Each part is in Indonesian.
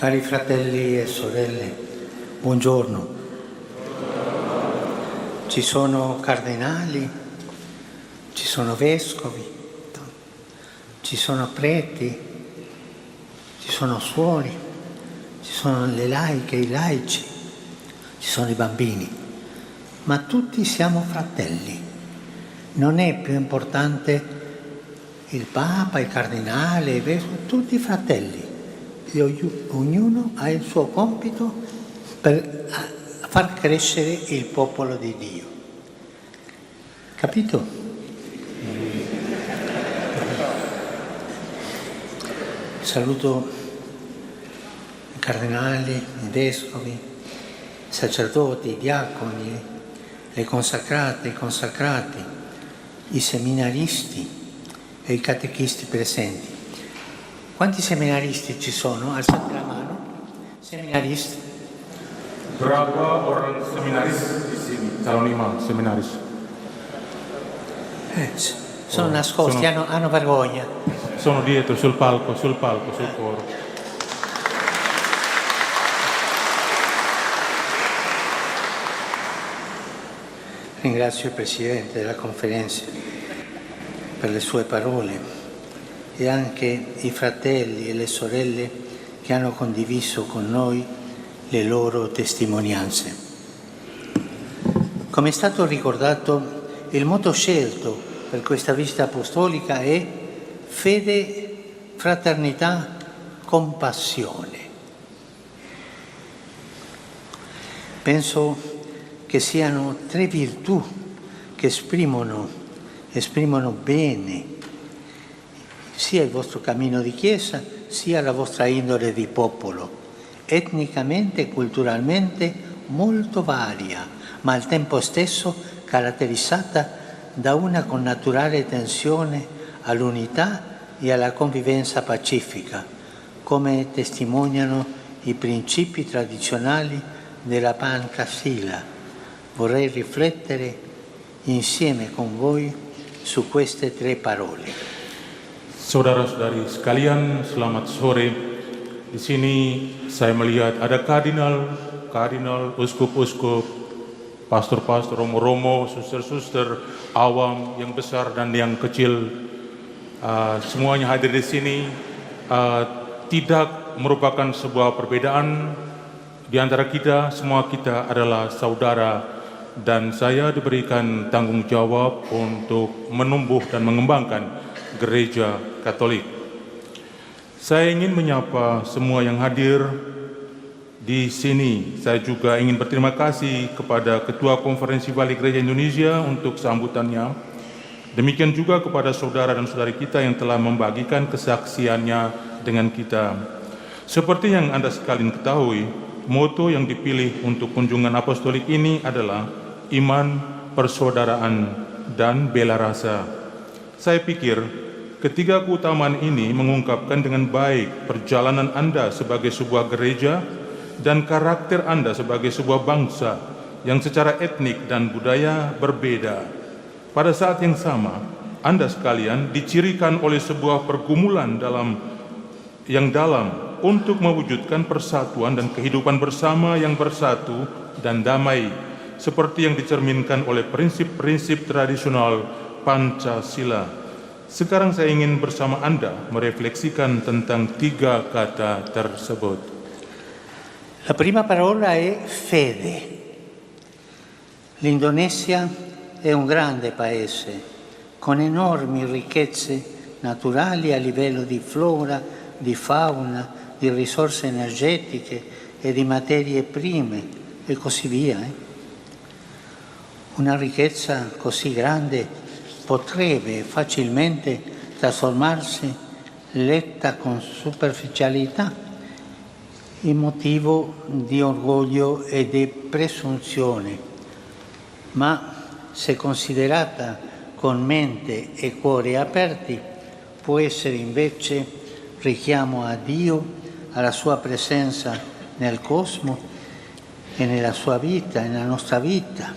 Cari fratelli e sorelle, buongiorno. Ci sono cardinali, ci sono vescovi, ci sono preti, ci sono suori, ci sono le laiche, i laici, ci sono i bambini, ma tutti siamo fratelli. Non è più importante il Papa, il cardinale, i vescovi, tutti fratelli. Ognuno ha il suo compito per far crescere il popolo di Dio. Capito? Saluto i cardinali, i vescovi, i sacerdoti, i diaconi, le consacrate, i consacrati, i seminaristi e i catechisti presenti. Quanti seminaristi ci sono? Alzate la mano. Seminaristi. Berapa orang seminaris di sini? Calon imam seminaris. Sono nascosti, hanno vergogna. Sono dietro sul palco, sul coro. Ringrazio il Presidente della Conferenza per le sue parole e anche i fratelli e le sorelle che hanno condiviso con noi le loro testimonianze. Come è stato ricordato, il motto scelto per questa visita apostolica è fede, fraternità, compassione. Penso che siano tre virtù che esprimono bene sia il vostro cammino di Chiesa, sia la vostra indole di popolo, etnicamente e culturalmente molto varia, ma al tempo stesso caratterizzata da una connaturale tensione all'unità e alla convivenza pacifica, come testimoniano i principi tradizionali della Pancasila. Vorrei riflettere insieme con voi su queste tre parole. Saudara-saudari sekalian, selamat sore. Di sini saya melihat ada kardinal, uskup-uskup, pastor-pastor, romo-romo, suster-suster, awam, yang besar dan yang kecil. Semuanya hadir di sini. Tidak merupakan sebuah perbedaan di antara kita. Semua kita adalah saudara dan saya diberikan tanggung jawab untuk menumbuh dan mengembangkan Gereja Katolik. Saya ingin menyapa semua yang hadir di sini. Saya juga ingin berterima kasih kepada Ketua Konferensi Wali Gereja Indonesia untuk sambutannya. Demikian juga kepada saudara dan saudari kita yang telah membagikan kesaksiannya dengan kita. Seperti yang Anda sekalian ketahui, moto yang dipilih untuk kunjungan apostolik ini adalah iman, persaudaraan, dan bela rasa. Saya pikir ketiga keutamaan ini mengungkapkan dengan baik perjalanan Anda sebagai sebuah gereja dan karakter Anda sebagai sebuah bangsa yang secara etnik dan budaya berbeda. Pada saat yang sama, Anda sekalian dicirikan oleh sebuah pergumulan yang dalam untuk mewujudkan persatuan dan kehidupan bersama yang bersatu dan damai, seperti yang dicerminkan oleh prinsip-prinsip tradisional Pancasila. Sekarang saya ingin bersama Anda merefleksikan tentang tiga kata tersebut. La prima parola è fede. L'Indonesia è un grande paese con enormi ricchezze naturali a livello di flora, di fauna, di risorse energetiche e di materie prime e così via. Una ricchezza così grande potrebbe facilmente trasformarsi, letta con superficialità, in motivo di orgoglio e di presunzione, ma se considerata con mente e cuore aperti può essere invece richiamo a Dio, alla sua presenza nel cosmo e nella sua vita, nella nostra vita,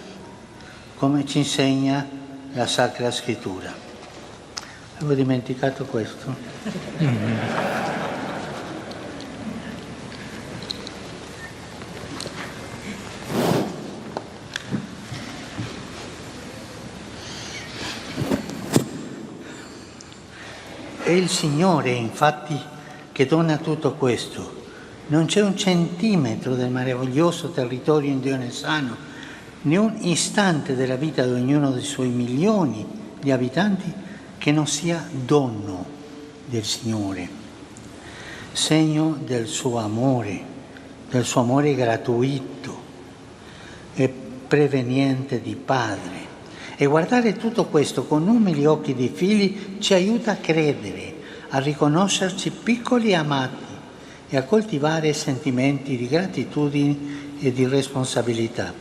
come ci insegna la Sacra Scrittura. Avevo dimenticato questo. È il Signore, infatti, che dona tutto questo. Non c'è un centimetro del meraviglioso territorio indionesano, né un istante della vita di ognuno dei suoi milioni di abitanti che non sia dono del Signore, segno del suo amore gratuito e preveniente di Padre. E guardare tutto questo con umili occhi di figli ci aiuta a credere, a riconoscerci piccoli e amati e a coltivare sentimenti di gratitudine e di responsabilità.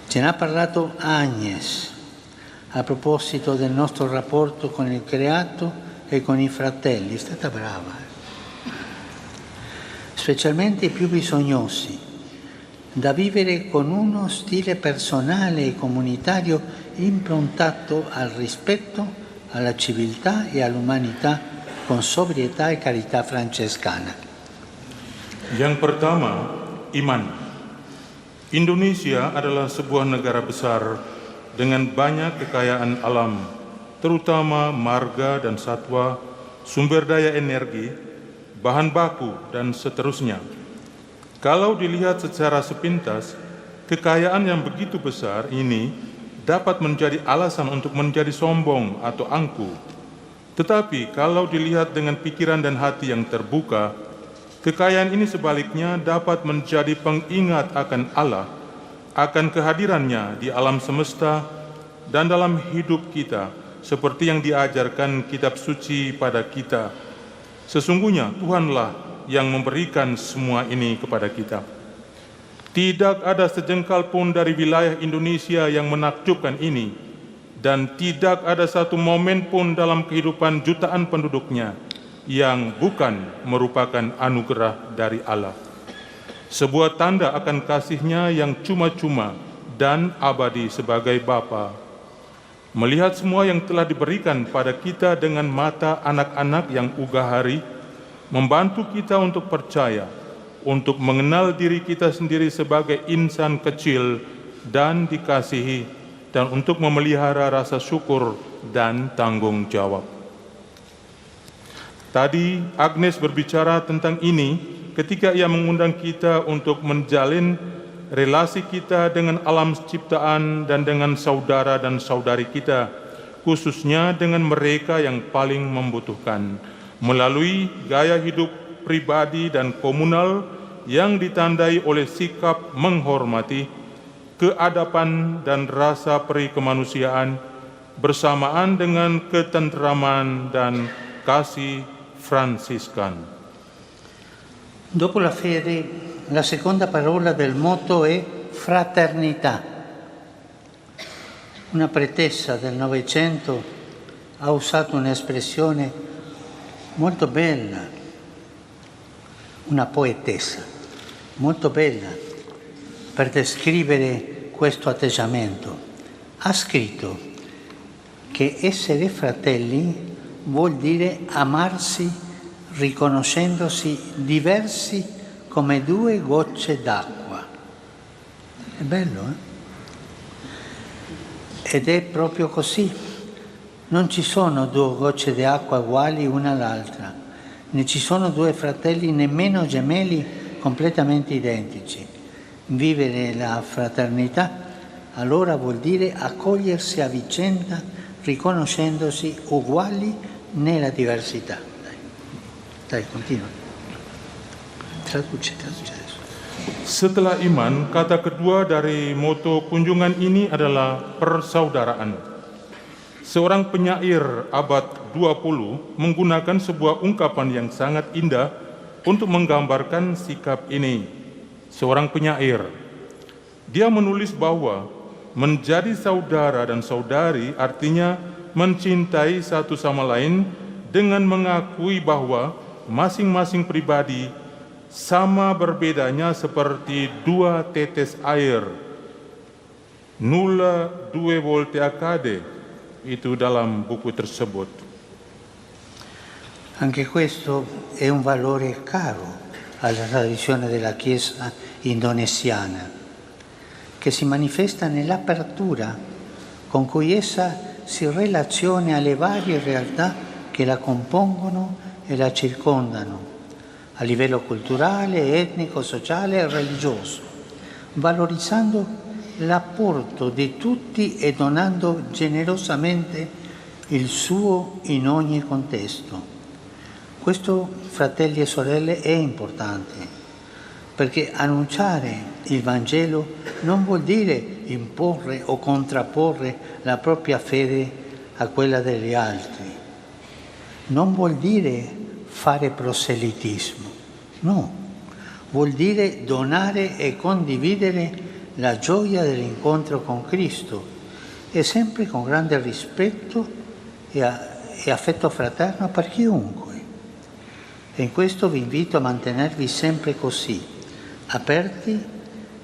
Ce n'ha parlato Agnes a proposito del nostro rapporto con il creato e con i fratelli. È stata brava, specialmente i più bisognosi, da vivere con uno stile personale e comunitario improntato al rispetto, alla civiltà e all'umanità con sobrietà e carità francescana. Yang pertama, iman. Indonesia adalah sebuah negara besar dengan banyak kekayaan alam, terutama marga dan satwa, sumber daya energi, bahan baku, dan seterusnya. Kalau dilihat secara sepintas, kekayaan yang begitu besar ini dapat menjadi alasan untuk menjadi sombong atau angkuh. Tetapi kalau dilihat dengan pikiran dan hati yang terbuka, kekayaan ini sebaliknya dapat menjadi pengingat akan Allah, akan kehadirannya di alam semesta dan dalam hidup kita, seperti yang diajarkan kitab suci pada kita. Sesungguhnya Tuhanlah yang memberikan semua ini kepada kita. Tidak ada sejengkal pun dari wilayah Indonesia yang menakjubkan ini, dan tidak ada satu momen pun dalam kehidupan jutaan penduduknya yang bukan merupakan anugerah dari Allah. Sebuah tanda akan kasih-Nya yang cuma-cuma dan abadi sebagai Bapa. Melihat semua yang telah diberikan pada kita dengan mata anak-anak yang ugahari, membantu kita untuk percaya, untuk mengenal diri kita sendiri sebagai insan kecil dan dikasihi, dan untuk memelihara rasa syukur dan tanggung jawab. Tadi Agnes berbicara tentang ini ketika ia mengundang kita untuk menjalin relasi kita dengan alam ciptaan dan dengan saudara dan saudari kita, khususnya dengan mereka yang paling membutuhkan, melalui gaya hidup pribadi dan komunal yang ditandai oleh sikap menghormati, keadaban dan rasa peri kemanusiaan, bersamaan dengan ketentraman dan kasih Fransiskan. Dopo la fede, la seconda parola del motto è fraternità. Una pretesa del Novecento ha usato un'espressione molto bella, una poetessa molto bella per descrivere questo atteggiamento. Ha scritto che essere fratelli vuol dire amarsi riconoscendosi diversi come due gocce d'acqua. È bello, Ed è proprio così. Non ci sono due gocce di acqua uguali una all'altra, né ci sono due fratelli nemmeno gemelli completamente identici. Vivere la fraternità allora vuol dire accogliersi a vicenda riconoscendosi uguali nella diversità. Dai, continua. Traduce adesso. Setelah iman, kata kedua dari moto kunjungan ini adalah persaudaraan. Seorang penyair abad 20 menggunakan sebuah ungkapan yang sangat indah untuk menggambarkan sikap ini. Seorang penyair, dia menulis bahwa menjadi saudara dan saudari artinya mencintai satu sama lain dengan mengakui bahwa masing-masing pribadi sama berbedanya seperti dua tetes air. Nulla due volte accade. Itu dalam buku tersebut. Anche questo è un valore caro alla tradizione della Chiesa indonesiana, che si manifesta nell'apertura con cui essa si relaziona alle varie realtà che la compongono e la circondano, a livello culturale, etnico, sociale e religioso, valorizzando l'apporto di tutti e donando generosamente il suo in ogni contesto. Questo, fratelli e sorelle, è importante, perché annunciare il Vangelo non vuol dire imporre o contrapporre la propria fede a quella degli altri. Non vuol dire fare proselitismo, no. Vuol dire donare e condividere la gioia dell'incontro con Cristo e sempre con grande rispetto e affetto fraterno per chiunque. E in questo vi invito a mantenervi sempre così, aperti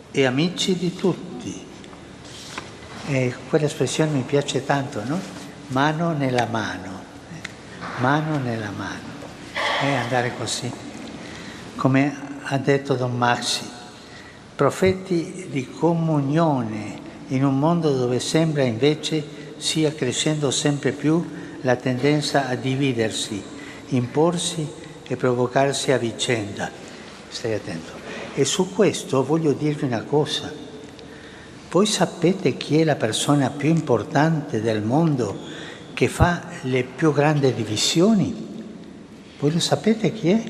e amici di tutti. E quell'espressione mi piace tanto, no? Mano nella mano. Mano nella mano, e andare così, come ha detto Don Maxi, profeti di comunione in un mondo dove sembra invece sia crescendo sempre più la tendenza a dividersi, imporsi e provocarsi a vicenda. Stai attento. E su questo voglio dirvi una cosa. Voi sapete chi è la persona più importante del mondo che fa le più grandi divisioni? Voi lo sapete chi è?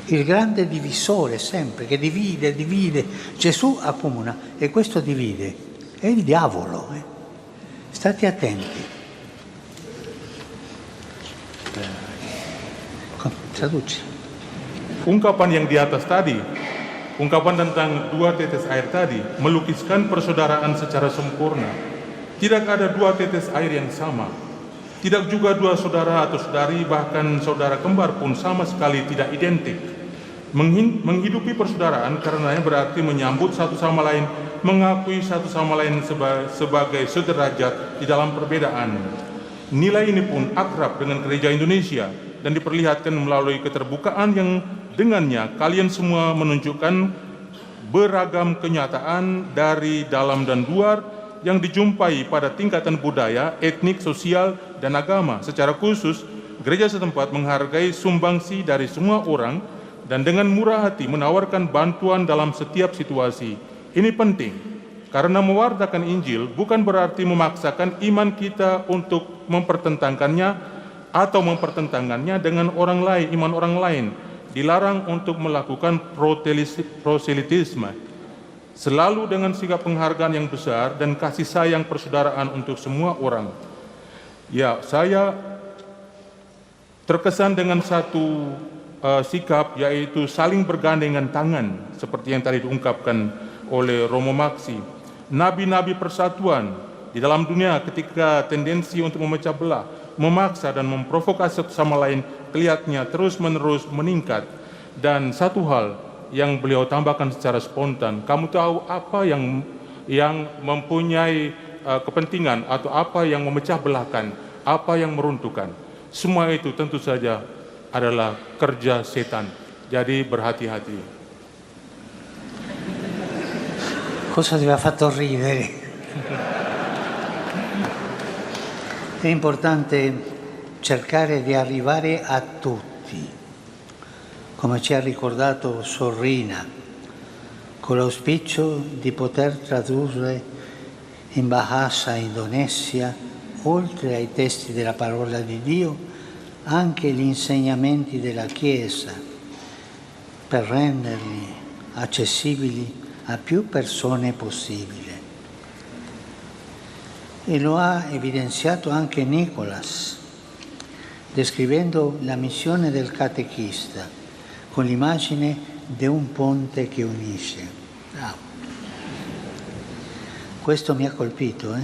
Il grande divisore sempre, che divide. Gesù accomuna e questo divide. È il diavolo. State attenti. Traduci. Ungkapan yang di atas tadi, ungkapan tentang 2 tetes air tadi, melukiskan persaudaraan secara sempurna. Tidak ada 2 tetes air yang sama. Tidak juga 2 saudara atau saudari, bahkan saudara kembar pun sama sekali tidak identik. Menghidupi persaudaraan karenanya berarti menyambut satu sama lain, mengakui satu sama lain sebagai sederajat di dalam perbedaan. Nilai ini pun akrab dengan gereja Indonesia dan diperlihatkan melalui keterbukaan yang dengannya kalian semua menunjukkan beragam kenyataan dari dalam dan luar yang dijumpai pada tingkatan budaya, etnik, sosial, dan agama. Secara khusus, gereja setempat menghargai sumbangsi dari semua orang dan dengan murah hati menawarkan bantuan dalam setiap situasi. Ini penting, karena mewartakan Injil bukan berarti memaksakan iman kita untuk mempertentangkannya atau mempertentangkannya dengan orang lain, iman orang lain. Dilarang untuk melakukan proselitisme. Selalu dengan sikap penghargaan yang besar dan kasih sayang persaudaraan untuk semua orang. Ya, saya terkesan dengan satu sikap, yaitu saling bergandengan tangan, seperti yang tadi diungkapkan oleh Romo Maxi. Nabi-nabi persatuan di dalam dunia ketika tendensi untuk memecah belah, memaksa dan memprovokasi satu sama lain kelihatannya terus-menerus meningkat. Dan satu hal yang beliau tambahkan secara spontan, kamu tahu apa yang mempunyai kepentingan atau apa yang memecah belahkan, apa yang meruntuhkan. Semua itu tentu saja adalah kerja setan. Jadi berhati-hati. Cosa ti ha fatto ridere? È importante cercare di arrivare a tutti. Come ci ha ricordato Sorrina, con l'auspicio di poter tradurre in Bahasa Indonesia, oltre ai testi della parola di Dio, anche gli insegnamenti della Chiesa, per renderli accessibili a più persone possibile. E lo ha evidenziato anche Nicolas, descrivendo la missione del catechista, con l'immagine di un ponte che unisce. Questo mi ha colpito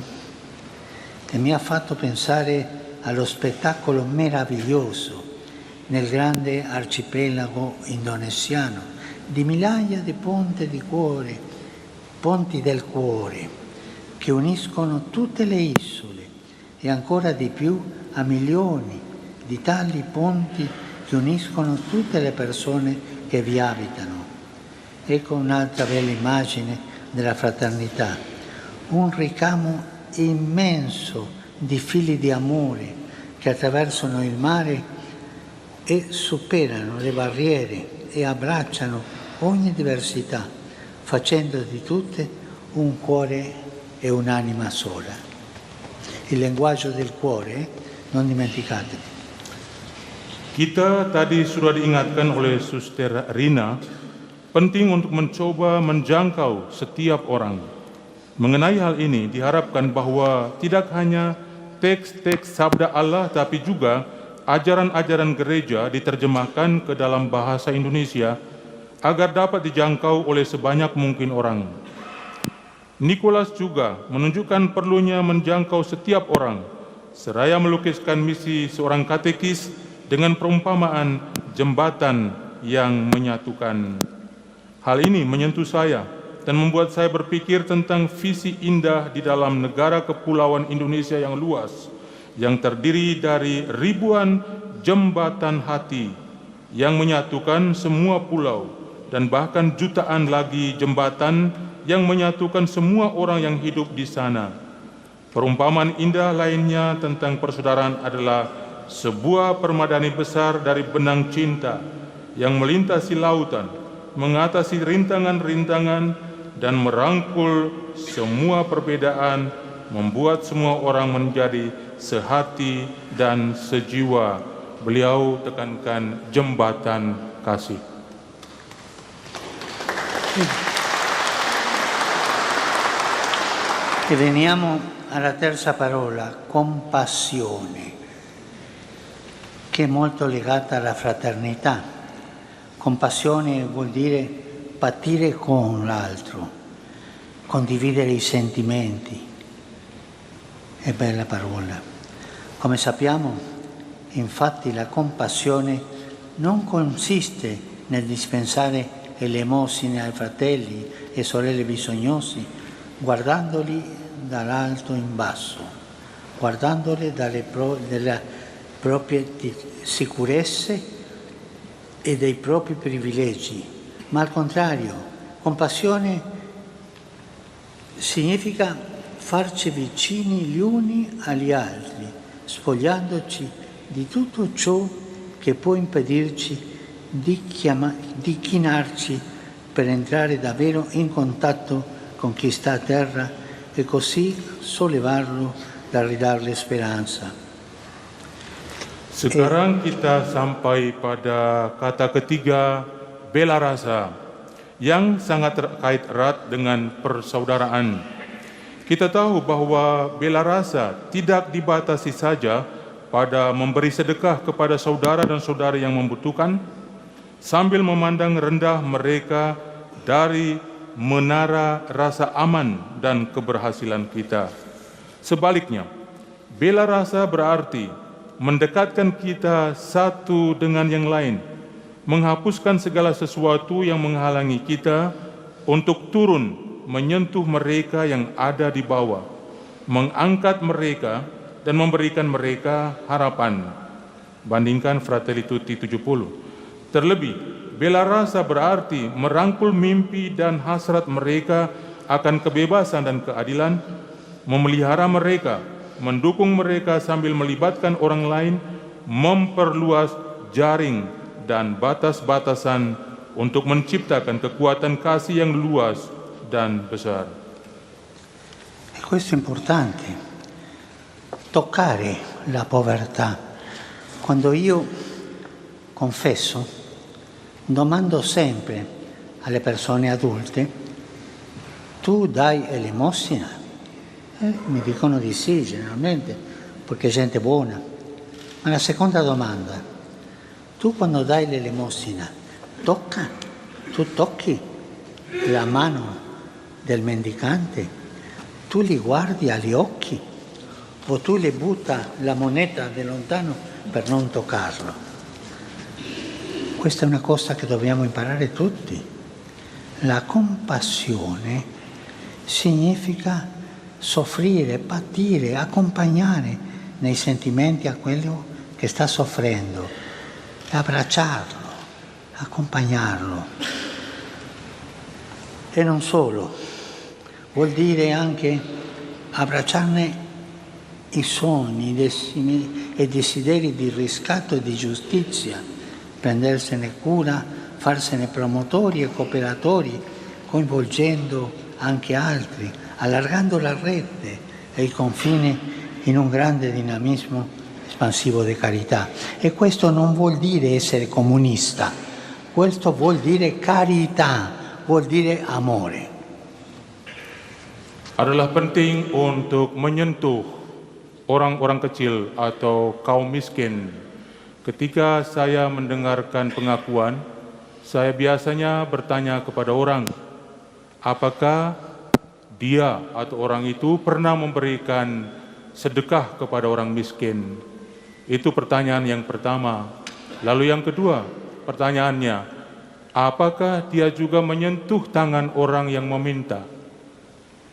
e mi ha fatto pensare allo spettacolo meraviglioso nel grande arcipelago indonesiano di migliaia di ponti del cuore, che uniscono tutte le isole e ancora di più a milioni di tali ponti che uniscono tutte le persone che vi abitano. Ecco un'altra bella immagine della fraternità, un ricamo immenso di fili di amore che attraversano il mare e superano le barriere e abbracciano ogni diversità, facendo di tutte un cuore e un'anima sola. Il linguaggio del cuore, non dimenticate. Kita tadi sudah diingatkan oleh Suster Rina, penting untuk mencoba menjangkau setiap orang. Mengenai hal ini diharapkan bahwa tidak hanya teks-teks sabda Allah, tapi juga ajaran-ajaran gereja diterjemahkan ke dalam bahasa Indonesia agar dapat dijangkau oleh sebanyak mungkin orang. Nicholas juga menunjukkan perlunya menjangkau setiap orang, seraya melukiskan misi seorang katekis dengan perumpamaan jembatan yang menyatukan. Hal ini menyentuh saya dan membuat saya berpikir tentang visi indah di dalam negara kepulauan Indonesia yang luas, yang terdiri dari ribuan jembatan hati yang menyatukan semua pulau, dan bahkan jutaan lagi jembatan yang menyatukan semua orang yang hidup di sana. Perumpamaan indah lainnya tentang persaudaraan adalah sebuah permadani besar dari benang cinta yang melintasi lautan, mengatasi rintangan-rintangan, dan merangkul semua perbedaan, membuat semua orang menjadi sehati dan sejiwa. Beliau tekankan jembatan kasih. E veniamo alla terza parola, compassione, che è molto legata alla fraternità. Compassione vuol dire patire con l'altro, condividere i sentimenti. È bella parola. Come sappiamo, infatti, la compassione non consiste nel dispensare elemosine ai fratelli e sorelle bisognosi, guardandoli dall'alto in basso, guardandoli dalle proprie sicurezze e dei propri privilegi, ma al contrario, compassione significa farci vicini gli uni agli altri, spogliandoci di tutto ciò che può impedirci di chinarci per entrare davvero in contatto con chi sta a terra e così sollevarlo da ridarle speranza. Sekarang kita sampai pada kata ketiga, bela rasa, yang sangat terkait erat dengan persaudaraan. Kita tahu bahwa bela rasa tidak dibatasi saja pada memberi sedekah kepada saudara dan saudari yang membutuhkan, sambil memandang rendah mereka dari menara rasa aman dan keberhasilan kita. Sebaliknya, bela rasa berarti mendekatkan kita satu dengan yang lain, menghapuskan segala sesuatu yang menghalangi kita untuk turun menyentuh mereka yang ada di bawah, mengangkat mereka dan memberikan mereka harapan. Bandingkan Fratelli Tutti 70. Terlebih, bela rasa berarti merangkul mimpi dan hasrat mereka akan kebebasan dan keadilan, memelihara mereka, mendukung mereka sambil melibatkan orang lain, memperluas jaring dan batas-batasan untuk menciptakan kekuatan kasih yang luas dan besar. E questo è importante, toccare la povertà. Quando io confesso, domando sempre alle persone adulte: tu dai elemosina? Mi dicono di sì, generalmente, perché è gente buona. Ma la seconda domanda: tu quando dai l'elemosina, tu tocchi la mano del mendicante? Tu li guardi agli occhi? O tu le butta la moneta da lontano per non toccarlo? Questa è una cosa che dobbiamo imparare tutti. La compassione significa soffrire, patire, accompagnare nei sentimenti a quello che sta soffrendo, abbracciarlo, accompagnarlo. E non solo, vuol dire anche abbracciarne i sogni, e desideri di riscatto e di giustizia, prendersene cura, farsene promotori e cooperatori, coinvolgendo anche altri, allargando la rete e i confini in un grande dinamismo espansivo di carità. E questo non vuol dire essere comunista, questo vuol dire carità, vuol dire amore. Adalah penting untuk menyentuh orang-orang kecil atau kaum miskin. Ketika saya mendengarkan pengakuan, saya biasanya bertanya kepada orang, apakah dia atau orang itu pernah memberikan sedekah kepada orang miskin? Itu pertanyaan yang pertama. Lalu yang kedua, pertanyaannya, apakah dia juga menyentuh tangan orang yang meminta?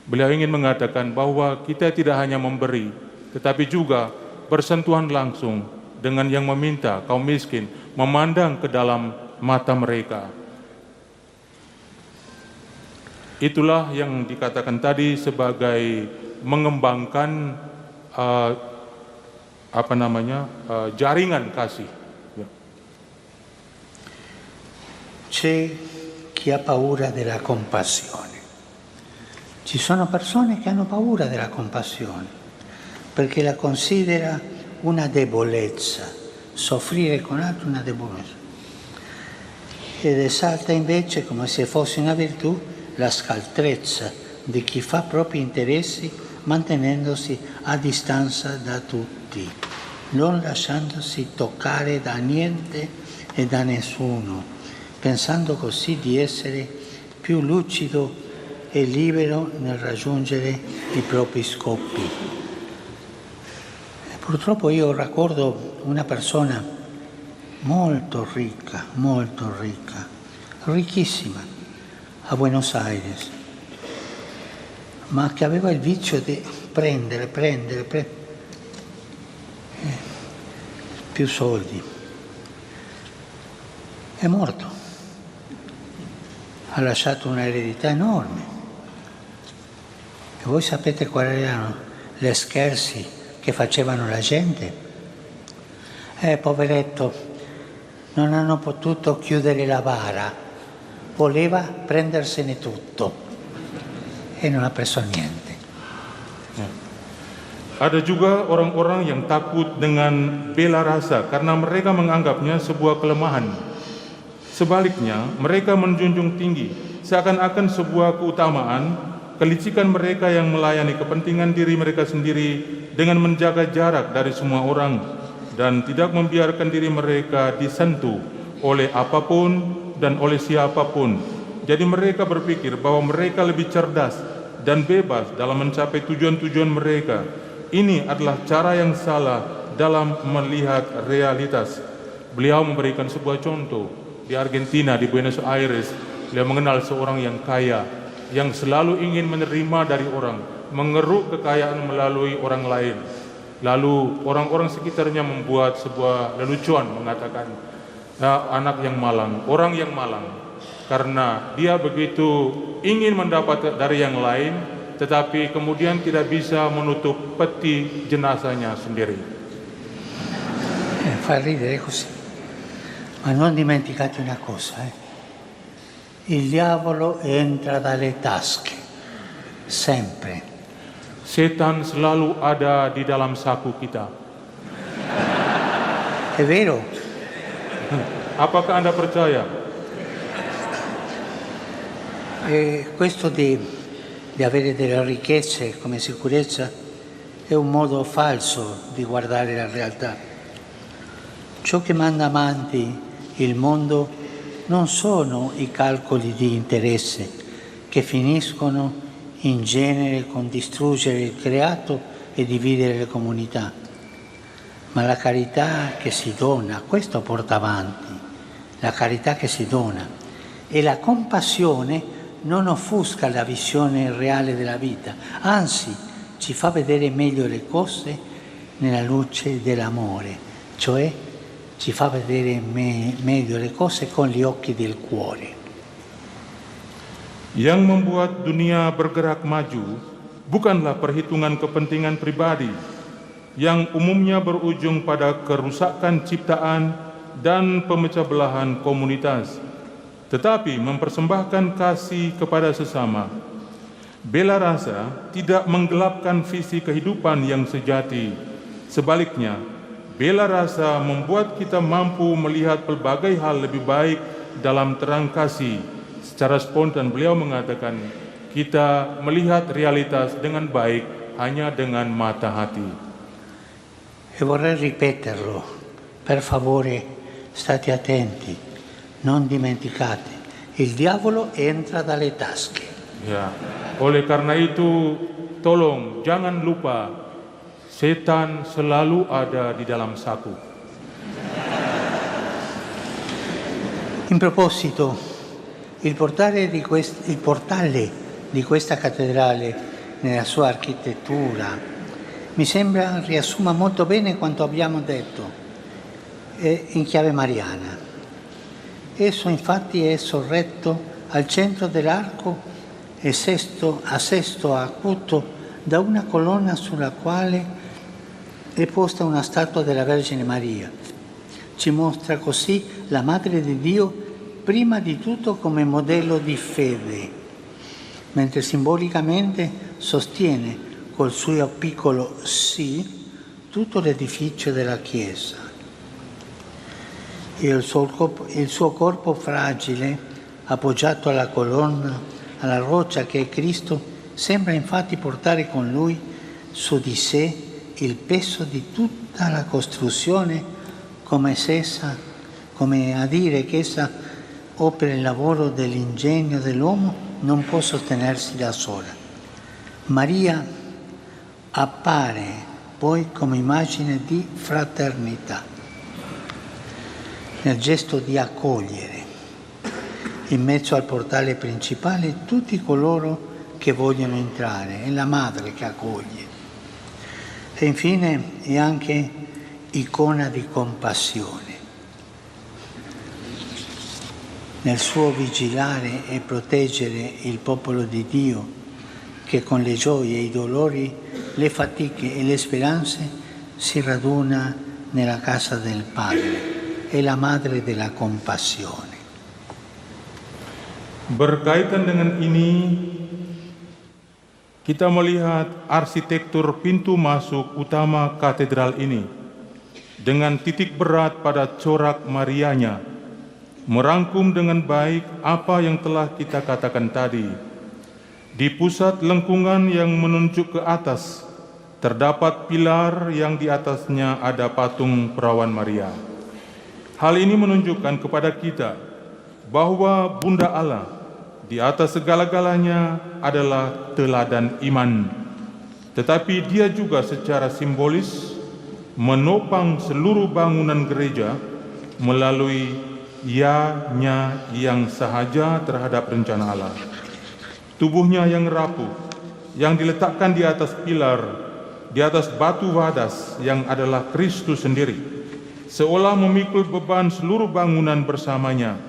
Beliau ingin mengatakan bahwa kita tidak hanya memberi, tetapi juga bersentuhan langsung dengan yang meminta, kaum miskin, memandang ke dalam mata mereka. Itulah yang dikatakan tadi sebagai mengembangkan jaringan kasih. C'è chi ha paura della compassione. Ci sono persone che hanno paura della compassione perché la considera una debolezza, soffrire con altri una debolezza. Ed esalta invece, come se fosse una virtù, la scaltrezza di chi fa propri interessi mantenendosi a distanza da tutti, non lasciandosi toccare da niente e da nessuno, pensando così di essere più lucido e libero nel raggiungere i propri scopi. E purtroppo io ricordo una persona molto ricca, ricchissima, a Buenos Aires, ma che aveva il vizio di prendere più soldi. È morto, ha lasciato un'eredità enorme. E voi sapete quali erano le scherzi che facevano la gente? Poveretto, non hanno potuto chiudere la bara, voleva prendersene tutto e non ha preso niente. Ada juga orang-orang yang takut dengan bela rasa karena mereka menganggapnya sebuah kelemahan. Sebaliknya, mereka menjunjung tinggi seakan-akan sebuah keutamaan kelicikan mereka yang melayani kepentingan diri mereka sendiri dengan menjaga jarak dari semua orang dan tidak membiarkan diri mereka disentuh oleh apapun dan oleh siapapun. Jadi mereka berpikir bahwa mereka lebih cerdas dan bebas dalam mencapai tujuan-tujuan mereka. Ini adalah cara yang salah dalam melihat realitas. Beliau memberikan sebuah contoh. Di Argentina, di Buenos Aires, beliau mengenal seorang yang kaya, yang selalu ingin menerima dari orang, mengeruk kekayaan melalui orang lain. Lalu orang-orang sekitarnya membuat sebuah lelucon mengatakan, anak yang malang, orang yang malang, karena dia begitu ingin mendapat dari yang lain, tetapi kemudian tidak bisa menutup peti jenazahnya sendiri. Fa ridere così, ma non dimenticate una cosa, il diavolo entra dalle tasche, sempre. Setan selalu ada di dalam saku kita. È vero? Apakah Anda percaya? Questo di avere delle ricchezze come sicurezza è un modo falso di guardare la realtà. Ciò che manda avanti il mondo non sono i calcoli di interesse che finiscono in genere con distruggere il creato e dividere le comunità, ma la carità che si dona, questo porta avanti, la carità che si dona, e la compassione non offusca la visione reale della vita, anzi ci fa vedere meglio le cose nella luce dell'amore, cioè ci fa vedere meglio le cose con gli occhi del cuore. Yang membuat dunia bergerak maju bukanlah perhitungan kepentingan pribadi, yang umumnya berujung pada kerusakan ciptaan dan pemecah belahan komunitas, tetapi mempersembahkan kasih kepada sesama. Bela rasa tidak menggelapkan visi kehidupan yang sejati. Sebaliknya, bela rasa membuat kita mampu melihat pelbagai hal lebih baik dalam terang kasih. Secara spontan beliau mengatakan, kita melihat realitas dengan baik hanya dengan mata hati. E vorrei ripeterlo, per favore state attenti, non dimenticate, il diavolo entra dalle tasche. Ya, oleh karena itu tolong jangan lupa, setan selalu ada di dalam saku. In proposito, il portale di questa cattedrale nella sua architettura mi sembra riassuma molto bene quanto abbiamo detto in chiave mariana. Esso infatti è sorretto al centro dell'arco e a sesto acuto da una colonna sulla quale è posta una statua della Vergine Maria. Ci mostra così la Madre di Dio prima di tutto come modello di fede, mentre simbolicamente sostiene col suo piccolo sì tutto l'edificio della Chiesa. Il suo corpo fragile, appoggiato alla colonna, alla roccia che è Cristo, sembra infatti portare con lui su di sé il peso di tutta la costruzione, come a dire che essa opera il lavoro dell'ingegno dell'uomo non può sostenersi da sola. Maria appare poi come immagine di fraternità, nel gesto di accogliere in mezzo al portale principale tutti coloro che vogliono entrare, è la madre che accoglie. E infine è anche icona di compassione. Nel suo vigilare e proteggere il popolo di Dio che con le gioie, i dolori, le fatiche e le speranze si raduna nella casa del Padre. È la madre della compassione. Berkaitan dengan ini, kita melihat arsitektur pintu masuk utama katedral ini dengan titik berat pada corak Marianya, merangkum dengan baik apa yang telah kita katakan tadi. Di pusat lengkungan yang menunjuk ke atas, terdapat pilar yang di atasnya ada patung perawan Maria. Hal ini menunjukkan kepada kita bahwa Bunda Allah di atas segala-galanya adalah teladan iman. Tetapi dia juga secara simbolis menopang seluruh bangunan gereja melalui ya-nya yang sahaja terhadap rencana Allah. Tubuhnya yang rapuh, yang diletakkan di atas pilar, di atas batu wadas yang adalah Kristus sendiri, seolah memikul beban seluruh bangunan bersamanya,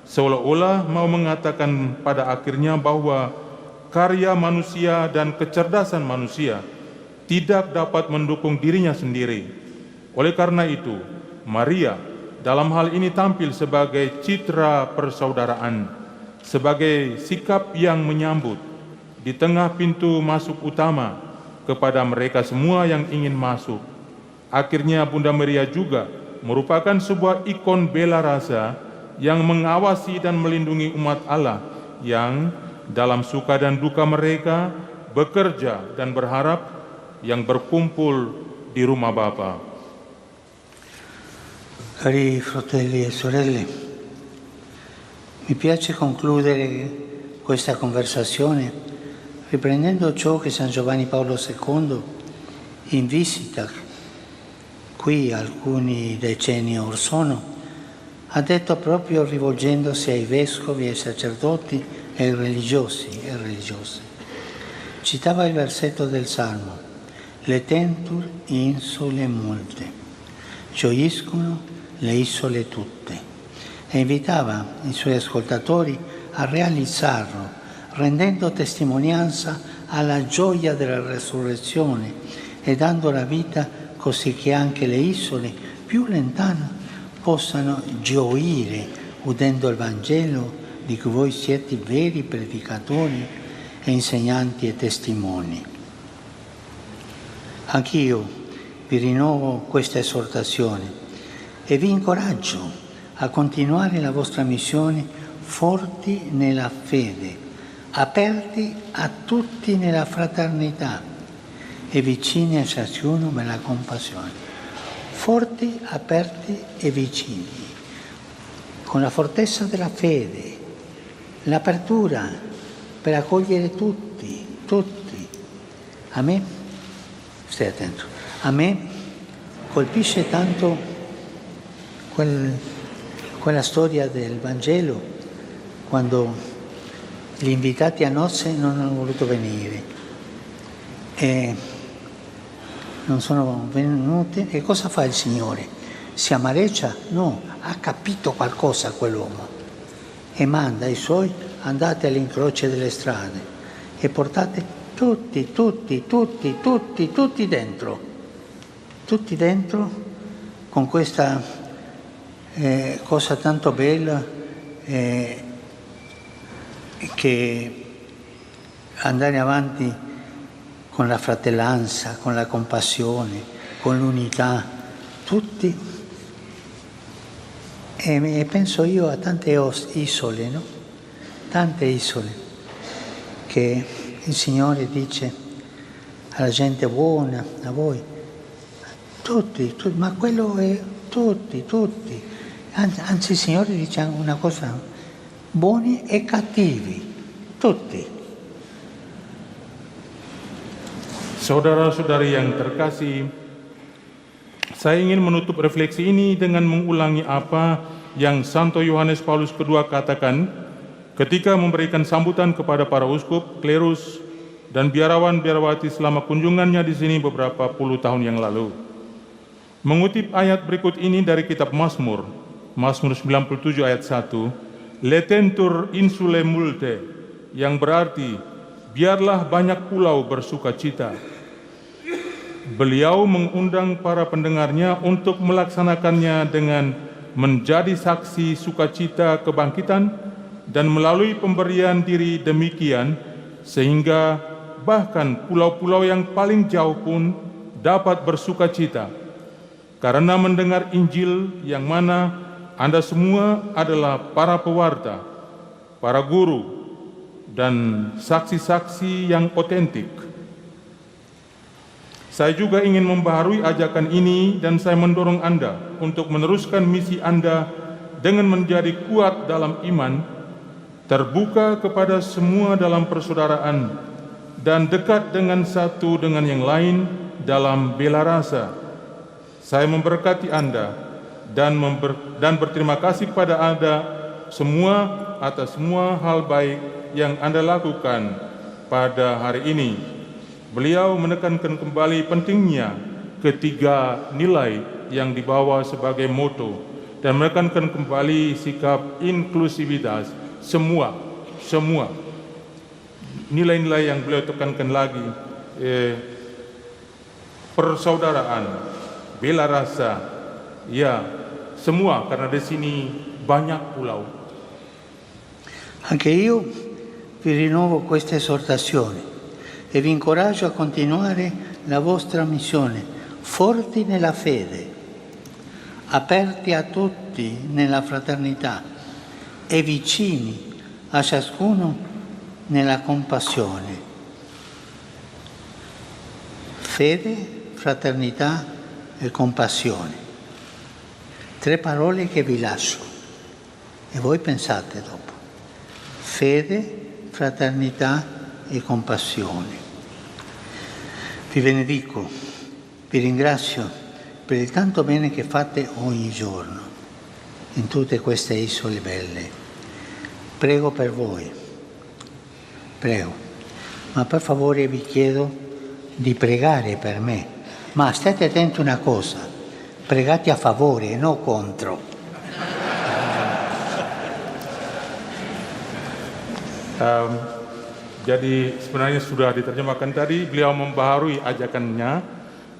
seolah-olah mau mengatakan pada akhirnya bahwa karya manusia dan kecerdasan manusia tidak dapat mendukung dirinya sendiri. Oleh karena itu, Maria dalam hal ini tampil sebagai citra persaudaraan, sebagai sikap yang menyambut di tengah pintu masuk utama kepada mereka semua yang ingin masuk. Akhirnya Bunda Maria juga merupakan sebuah ikon bela rasa yang mengawasi dan melindungi umat Allah yang dalam suka dan duka mereka bekerja dan berharap yang berkumpul di rumah Bapa. Cari fratelli e sorelle, mi piace concludere questa conversazione riprendendo ciò che San Giovanni Paolo II, in visita qui alcuni decenni or sono, ha detto proprio rivolgendosi ai vescovi, ai sacerdoti e ai religiosi e religiose. Citava il versetto del Salmo: «Letentur insule multe», gioiscono le isole tutte, e invitava i suoi ascoltatori a realizzarlo, rendendo testimonianza alla gioia della resurrezione e dando la vita così che anche le isole più lontane possano gioire udendo il Vangelo di cui voi siete veri predicatori e insegnanti e testimoni. Anch'io vi rinnovo questa esortazione e vi incoraggio a continuare la vostra missione forti nella fede, aperti a tutti nella fraternità e vicini a ciascuno nella compassione. Forti, aperti e vicini, con la fortezza della fede, l'apertura per accogliere tutti. A me, stai attento, a me colpisce tanto quella storia del Vangelo quando gli invitati a nozze non hanno voluto venire e non sono venuti. E cosa fa il Signore? Si amareggia? No, ha capito qualcosa quell'uomo e manda i suoi: andate all'incrocio delle strade e portate tutti dentro con questa cosa tanto bella che andare avanti con la fratellanza, con la compassione, con l'unità, tutti. E penso io a tante isole, no? Tante isole che il Signore dice alla gente buona, a voi, tutti, ma quello è tutti. Anzi il Signore dice una cosa: buoni e cattivi, tutti. Saudara-saudari yang terkasih, saya ingin menutup refleksi ini dengan mengulangi apa yang Santo Yohanes Paulus II katakan ketika memberikan sambutan kepada para uskup, klerus, dan biarawan-biarawati selama kunjungannya di sini beberapa puluh tahun yang lalu. Mengutip ayat berikut ini dari kitab Mazmur 97 ayat 1, Letentur insule multe, yang berarti biarlah banyak pulau bersuka cita. Beliau mengundang para pendengarnya untuk melaksanakannya dengan menjadi saksi sukacita kebangkitan dan melalui pemberian diri demikian sehingga bahkan pulau-pulau yang paling jauh pun dapat bersuka cita karena mendengar Injil yang mana Anda semua adalah para pewarta, para guru, dan saksi-saksi yang otentik. Saya juga ingin membaharui ajakan ini dan saya mendorong Anda untuk meneruskan misi Anda dengan menjadi kuat dalam iman, terbuka kepada semua dalam persaudaraan, dan dekat dengan satu dengan yang lain dalam bela rasa. Saya memberkati Anda dan berterima kasih kepada Anda semua atas semua hal baik yang Anda lakukan pada hari ini. Beliau menekankan kembali pentingnya ketiga nilai yang dibawa sebagai moto dan menekankan kembali sikap inklusivitas semua nilai-nilai yang beliau tekankan lagi, persaudaraan, bela rasa, ya semua, karena di sini banyak pulau. Anche io vi rinnovo questa esortazione e vi incoraggio a continuare la vostra missione, forti nella fede, aperti a tutti nella fraternità e vicini a ciascuno nella compassione. Fede, fraternità e compassione. 3 parole che vi lascio e voi pensate dopo. Fede, fraternità e compassione. Vi benedico, vi ringrazio per il tanto bene che fate ogni giorno in tutte queste isole belle. Prego per voi, prego, ma per favore vi chiedo di pregare per me, ma state attenti a una cosa, pregate a favore e non contro. Jadi sebenarnya sudah diterjemahkan tadi, beliau membaharui ajakannya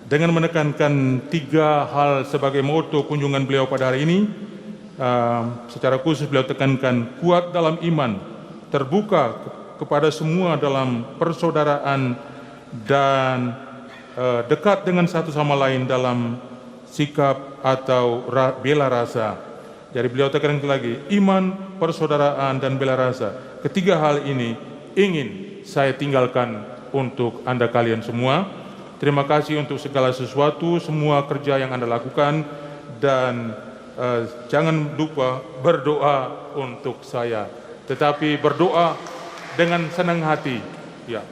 dengan menekankan 3 hal sebagai moto kunjungan beliau pada hari ini. Secara khusus beliau tekankan kuat dalam iman, terbuka kepada semua dalam persaudaraan, dan dekat dengan satu sama lain dalam sikap atau bela rasa. Jadi beliau tekankan lagi, iman, persaudaraan, dan bela rasa. Ketiga hal ini ingin saya tinggalkan untuk Anda kalian semua. Terima kasih untuk segala sesuatu, semua kerja yang Anda lakukan, dan jangan lupa berdoa untuk saya. Tetapi berdoa dengan senang hati. Ya.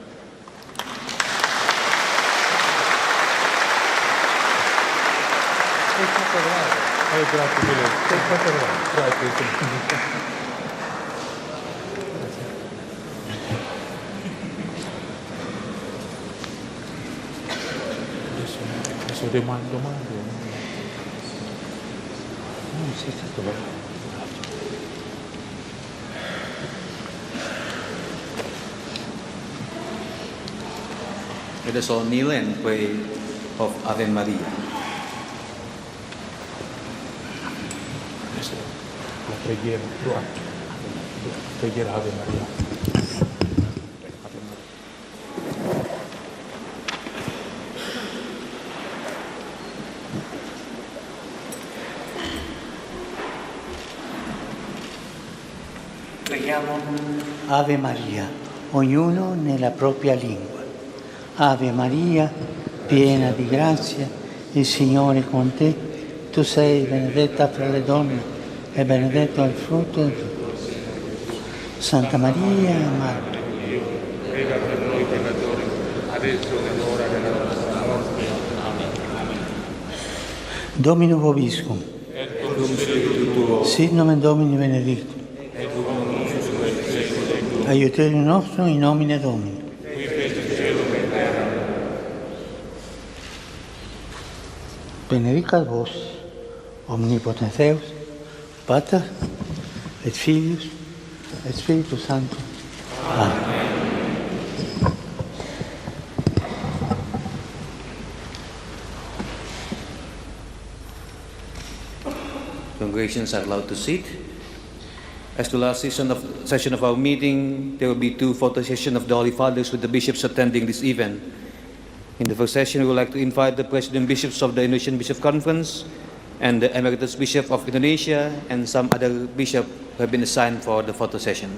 Let us all kneel and pray of Ave Maria. La preghiera, doa. Preghiera Ave Maria. Preghiamo Ave Maria, ognuno nella propria lingua. Ave Maria, piena di grazia, il Signore è con te. Tu sei benedetta fra le donne e benedetto è il frutto del tuo seno. Santa Maria, Madre Dio, prega per noi peccatori, adesso è l'ora della nostra morte. Amen. Domino vobiscum, Et cum spiritu tuo, sit nomen Domini benedictum, et cum nunc et seculum, aiuterium nostrum in nomine Domini. qui fecit cielo et terra. Benedicat vos, omnipotens Deus, Pater, et Filius, et Spiritus Sanctus. Amen. Congregations are allowed to sit. As the last session of our meeting, there will be 2 photo sessions of the Holy Fathers with the bishops attending this event. In the first session, we would like to invite the President Bishops of the Indonesian Bishop Conference and the Emeritus Bishop of Indonesia and some other bishops who have been assigned for the photo session.